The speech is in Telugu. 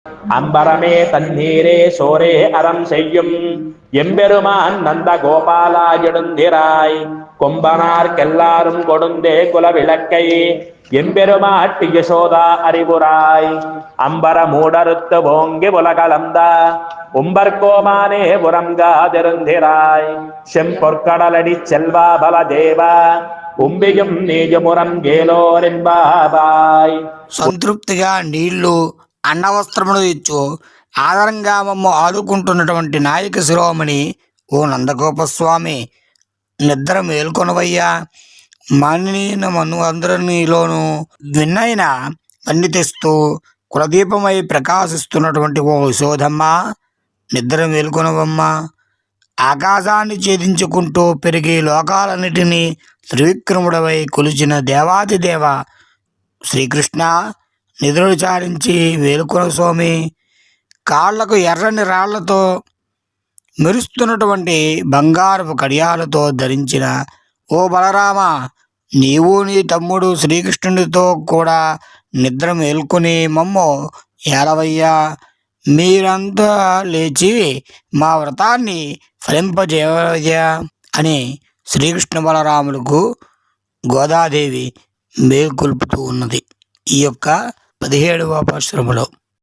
அம்பரமே தண்ணீரே சோரே அறம் செய்யும் எம்பெருமான் நந்த கோபாலா எழுந்திராய் கொம்பனார்க்கெல்லாரும் கொடுந்தே குலவிளக்கை எம்பெருமாட்டி யசோதா அறிவுராய் அம்பர மூடறுத்து ஓங்கி உலகளந்த உம்பர்கோமானே உறங்காதிருந்திராய் செம்பொற்கடலடி செல்வா பலதேவா உம்பியும் நீஜமுறம் గేలోరెంబాబాయ్. సంతృప్తిగా నీళ్లు అన్నవస్త్రములు ఇచ్చు ఆదరంగా మమ్మ ఆదుకుంటున్నటువంటి నాయక శిరోమణి ఓ నందగోపస్వామి, నిద్ర మేల్కొనవయ్యా. మానిన మను అందరిలోనూ విన్నైన పండితిస్తూ కులదీపమై ప్రకాశిస్తున్నటువంటి ఓ యశోదమ్మ, నిద్ర మేల్కొనవమ్మ. ఆకాశాన్ని ఛేదించుకుంటూ పెరిగి లోకాలన్నిటినీ త్రివిక్రముడవై కొలిచిన దేవాదిదేవ శ్రీకృష్ణ, నిద్రలు చారించి వేలుకొన స్వామి. కాళ్లకు ఎర్రని రాళ్లతో మెరుస్తున్నటువంటి బంగారపు కడియాలతో ధరించిన ఓ బలరామ, నీవు నీ తమ్ముడు శ్రీకృష్ణుడితో కూడా నిద్ర మేల్కొని మమ్ము ఏలవయ్యా. మీరంతా లేచి మా వ్రతాన్ని ఫలింపజేయవయ్యా అని శ్రీకృష్ణ బలరాములకు గోదాదేవి మేల్కొల్పుతూ ఉన్నది ఈ యొక్క 17వ పాశురములో.